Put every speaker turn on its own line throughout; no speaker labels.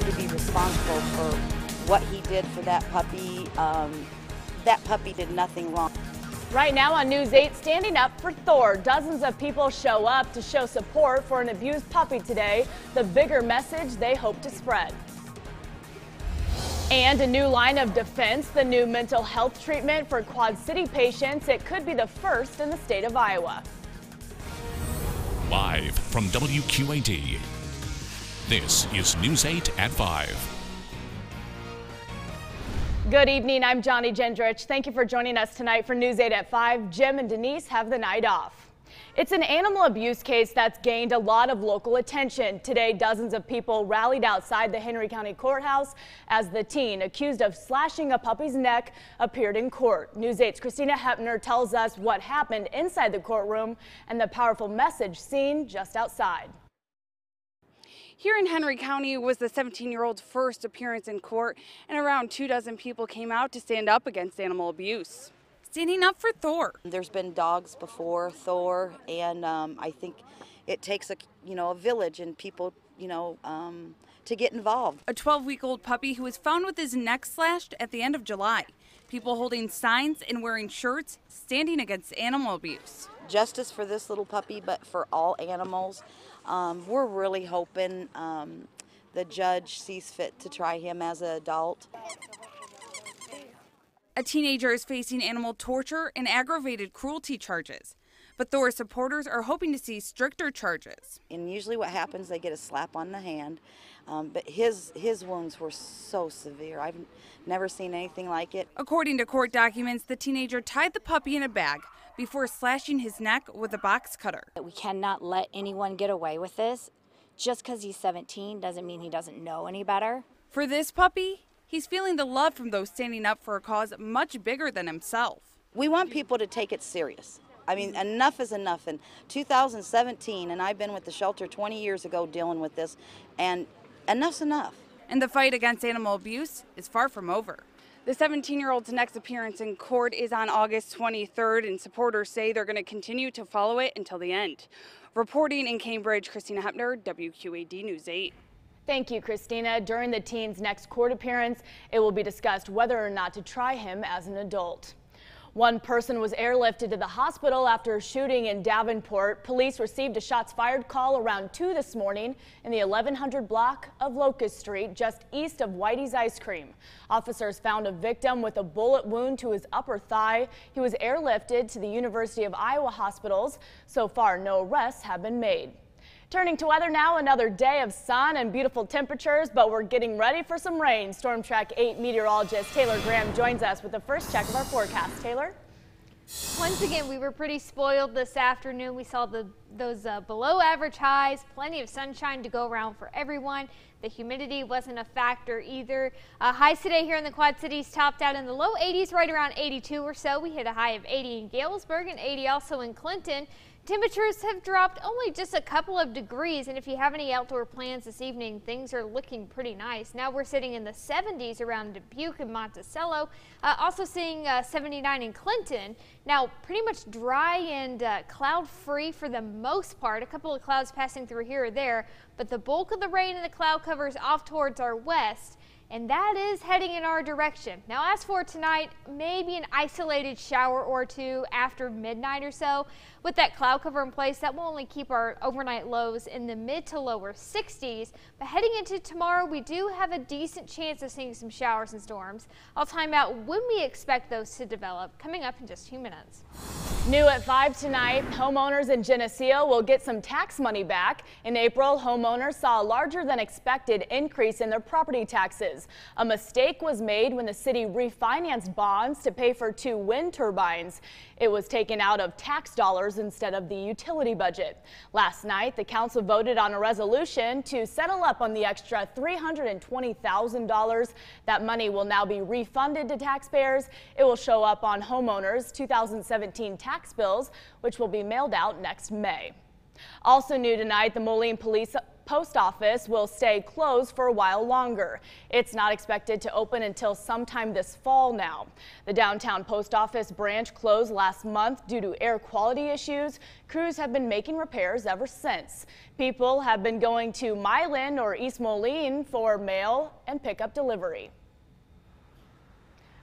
to be responsible for what he did for that puppy. That puppy did nothing wrong.
Right now on News 8, standing up for Thor. Dozens of people show up to show support for an abused puppy today. The bigger message they hope to spread. And a new line of defense, the new mental health treatment for Quad City patients. It could be the first in the state of Iowa.
Live from WQAD, this is News 8 at 5.
Good evening, I'm Johnnie Gendrich. Thank you for joining us tonight for News 8 at 5. Jim and Denise have the night off. It's an animal abuse case that's gained a lot of local attention. Today, dozens of people rallied outside the Henry County Courthouse as the teen accused of slashing a puppy's neck appeared in court. News 8's Christina Hepner tells us what happened inside the courtroom and the powerful message seen just outside.
Here in Henry County was the 17-year-old's first appearance in court, and around 24 people came out to stand up against animal abuse. Standing up for Thor.
There's been dogs before Thor, and I think it takes a village and people to get involved.
A 12-week-old puppy who was found with his neck slashed at the end of July. People holding signs and wearing shirts standing against animal abuse.
Justice for this little puppy, but for all animals. We're really hoping the judge sees fit to try him as an adult.
A teenager is facing animal torture and aggravated cruelty charges, but Thor supporters are hoping to see stricter charges.
And usually what happens, they get a slap on the hand, but his wounds were so severe. I've never seen anything like it.
According to court documents, the teenager tied the puppy in a bag before slashing his neck with a box cutter.
We cannot let anyone get away with this. Just because he's 17 doesn't mean he doesn't know any better.
For this puppy, he's feeling the love from those standing up for a cause much bigger than himself.
We want people to take it serious. I mean, enough is enough. In 2017, and I've been with the shelter 20 years ago dealing with this, and enough's enough.
And the fight against animal abuse is far from over. The 17-year-old's next appearance in court is on August 23rd, and supporters say they're going to continue to follow it until the end. Reporting in Cambridge, Christina Hepner, WQAD News 8.
Thank you, Christina. During the teen's next court appearance, it will be discussed whether or not to try him as an adult. One person was airlifted to the hospital after a shooting in Davenport. Police received a shots fired call around 2 this morning in the 1100 block of Locust Street, just east of Whitey's Ice Cream. Officers found a victim with a bullet wound to his upper thigh. He was airlifted to the University of Iowa hospitals. So far, no arrests have been made. Turning to weather now, another day of sun and beautiful temperatures, but we're getting ready for some rain. Storm Track 8 meteorologist Taylor Graham joins us with the first check of our forecast. Taylor?
Once again, we were pretty spoiled this afternoon. We saw those below average highs, plenty of sunshine to go around for everyone. The humidity wasn't a factor either. Highs today here in the Quad Cities topped out in the low 80s, right around 82 or so. We hit a high of 80 in Galesburg and 80 also in Clinton. Temperatures have dropped only just a couple of degrees, and if you have any outdoor plans this evening, things are looking pretty nice. Now we're sitting in the 70s around Dubuque and Monticello, also seeing 79 in Clinton. Now pretty much dry and cloud-free for the most part. A couple of clouds passing through here or there, but the bulk of the rain and the cloud cover is off towards our west, and that is heading in our direction. Now as for tonight, maybe an isolated shower or two after midnight or so. With that cloud cover in place, that will only keep our overnight lows in the mid to lower 60s. But heading into tomorrow, we do have a decent chance of seeing some showers and storms. I'll time out when we expect those to develop, coming up in just a few minutes.
New at 5 tonight, homeowners in Geneseo will get some tax money back. In April, homeowners saw a larger than expected increase in their property taxes. A mistake was made when the city refinanced bonds to pay for 2 wind turbines. It was taken out of tax dollars instead of the utility budget. Last night, the council voted on a resolution to settle up on the extra $320,000. That money will now be refunded to taxpayers. It will show up on homeowners' 2017 tax bills, which will be mailed out next May. Also new tonight, the Moline Police post office will stay closed for a while longer. It's not expected to open until sometime this fall now. The downtown post office branch closed last month due to air quality issues. Crews have been making repairs ever since. People have been going to Milan or East Moline for mail and pickup delivery.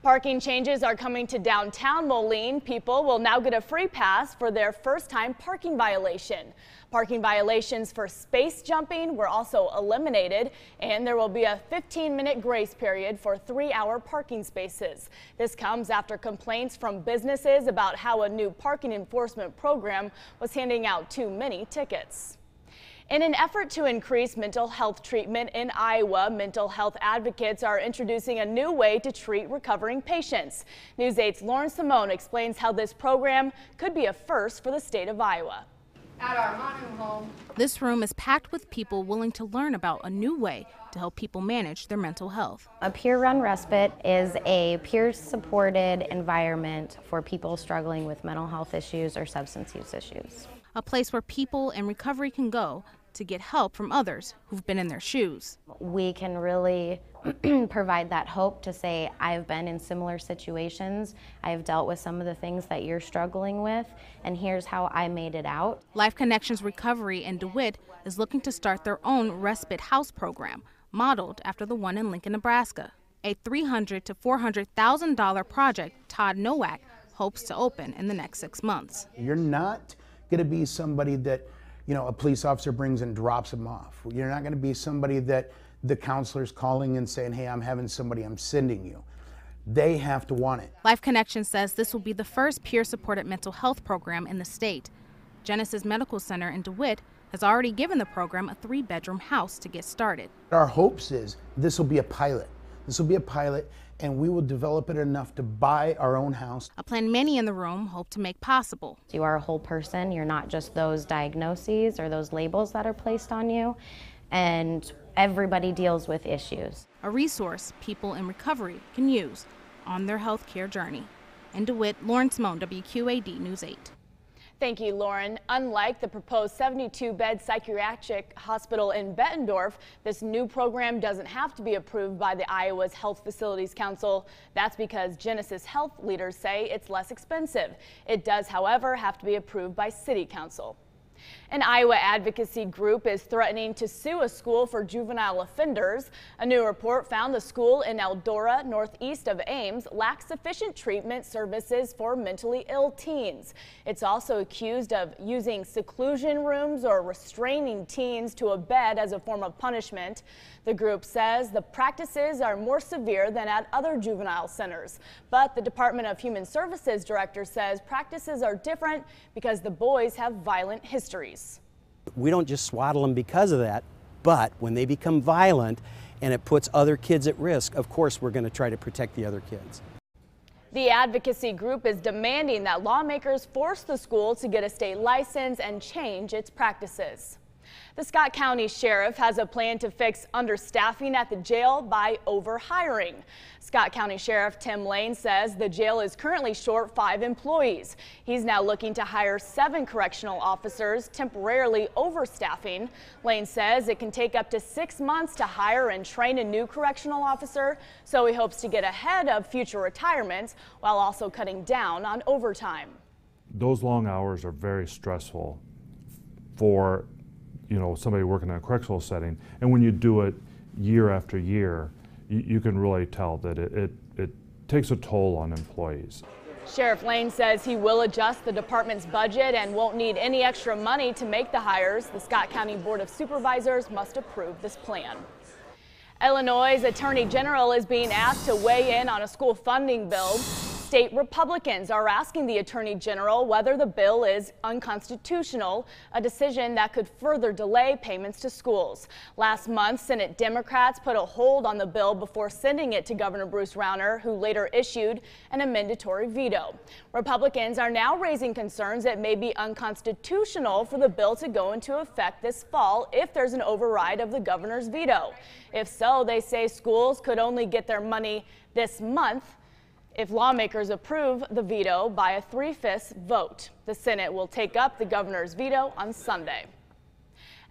Parking changes are coming to downtown Moline. People will now get a free pass for their first-time parking violation. Parking violations for space jumping were also eliminated, and there will be a 15-minute grace period for 3-hour parking spaces. This comes after complaints from businesses about how a new parking enforcement program was handing out too many tickets. In an effort to increase mental health treatment in Iowa, mental health advocates are introducing a new way to treat recovering patients. News 8's Lauren Simone explains how this program could be a first for the state of Iowa.
At our Manu home,
this room is packed with people willing to learn about a new way to help people manage their mental health.
A peer-run respite is a peer-supported environment for people struggling with mental health issues or substance use issues.
A place where people in recovery can go to get help from others who've been in their shoes.
We can really provide that hope to say, I've been in similar situations, I've dealt with some of the things that you're struggling with, and here's how I made it out.
Life Connections Recovery in DeWitt is looking to start their own respite house program, modeled after the one in Lincoln, Nebraska. A $300,000 to $400,000 project Todd Nowak hopes to open in the next 6 months.
You're not going to be somebody that, a police officer brings and drops them off. You're not going to be somebody that the counselor's calling and saying, hey, I'm having somebody, I'm sending you. They have to want it.
Life Connection says this will be the first peer-supported mental health program in the state. Genesis Medical Center in DeWitt has already given the program a 3-bedroom house to get started.
Our hopes is this will be a pilot. This will be a pilot, and we will develop it enough to buy our own house.
A plan many in the room hope to make possible.
You are a whole person. You're not just those diagnoses or those labels that are placed on you, and everybody deals with issues.
A resource people in recovery can use on their health care journey. In DeWitt, Lauren Simone, WQAD News 8.
Thank you, Lauren. Unlike the proposed 72-bed psychiatric hospital in Bettendorf, this new program doesn't have to be approved by the Iowa's Health Facilities Council. That's because Genesis Health leaders say it's less expensive. It does, however, have to be approved by City Council. An Iowa advocacy group is threatening to sue a school for juvenile offenders. A new report found the school in Eldora, northeast of Ames, lacks sufficient treatment services for mentally ill teens. It's also accused of using seclusion rooms or restraining teens to a bed as a form of punishment. The group says the practices are more severe than at other juvenile centers. But the Department of Human Services director says practices are different because the boys have violent histories.
We don't just swaddle them because of that, but when they become violent and it puts other kids at risk, of course we're going to try to protect the other kids.
The advocacy group is demanding that lawmakers force the school to get a state license and change its practices. The Scott County Sheriff has a plan to fix understaffing at the jail by overhiring. Scott County Sheriff Tim Lane says the jail is currently short 5 employees. He's now looking to hire 7 correctional officers, temporarily overstaffing. Lane says it can take up to 6 months to hire and train a new correctional officer, so he hopes to get ahead of future retirements while also cutting down on overtime.
Those long hours are very stressful for somebody working in a correctional setting, and when you do it year after year, you can really tell that it takes a toll on employees.
Sheriff Lane says he will adjust the department's budget and won't need any extra money to make the hires. The Scott County Board of Supervisors must approve this plan. Illinois' Attorney General is being asked to weigh in on a school funding bill. State Republicans are asking the Attorney General whether the bill is unconstitutional, a decision that could further delay payments to schools. Last month, Senate Democrats put a hold on the bill before sending it to Governor Bruce Rauner, who later issued an amendatory veto. Republicans are now raising concerns it may be unconstitutional for the bill to go into effect this fall if there's an override of the governor's veto. If so, they say schools could only get their money this month if lawmakers approve the veto by a 3/5 vote. The Senate will take up the governor's veto on Sunday.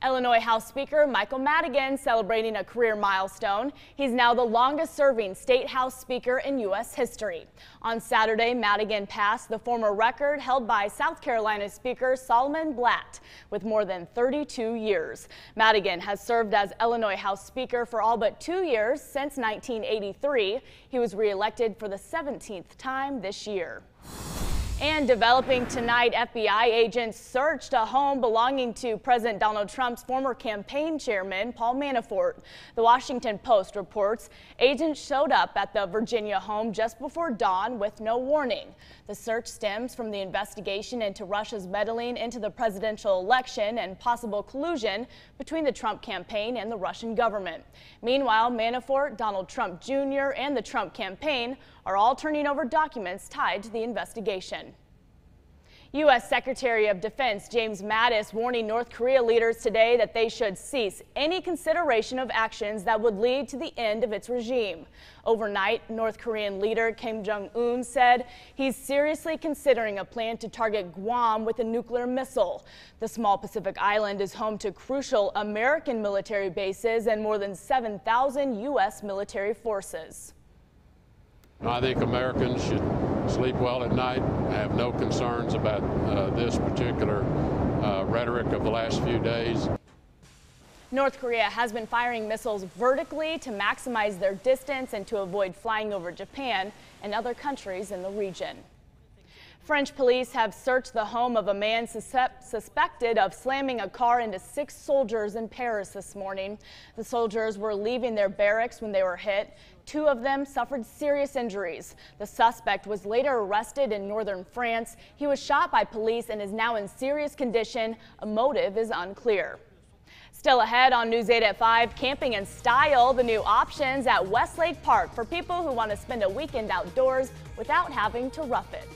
Illinois House Speaker Michael Madigan celebrating a career milestone. He's now the longest-serving state House Speaker in U.S. history. On Saturday, Madigan passed the former record held by South Carolina Speaker Solomon Blatt with more than 32 years. Madigan has served as Illinois House Speaker for all but 2 years since 1983. He was re-elected for the 17th time this year. And developing tonight, FBI agents searched a home belonging to President Donald Trump's former campaign chairman, Paul Manafort. The Washington Post reports agents showed up at the Virginia home just before dawn with no warning. The search stems from the investigation into Russia's meddling into the presidential election and possible collusion between the Trump campaign and the Russian government. Meanwhile, Manafort, Donald Trump Jr., and the Trump campaign are all turning over documents tied to the investigation. U.S. Secretary of Defense James Mattis warning North Korea leaders today that they should cease any consideration of actions that would lead to the end of its regime. Overnight, North Korean leader Kim Jong-un said he's seriously considering a plan to target Guam with a nuclear missile. The small Pacific island is home to crucial American military bases and more than 7,000 U.S. military forces.
I think Americans should sleep well at night. I have no concerns about this particular rhetoric of the last few days.
North Korea has been firing missiles vertically to maximize their distance and to avoid flying over Japan and other countries in the region. French police have searched the home of a man suspected of slamming a car into 6 soldiers in Paris this morning. The soldiers were leaving their barracks when they were hit. 2 of them suffered serious injuries. The suspect was later arrested in northern France. He was shot by police and is now in serious condition. A motive is unclear. Still ahead on News 8 at 5, camping in style, the new options at Westlake Park for people who want to spend a weekend outdoors without having to rough it.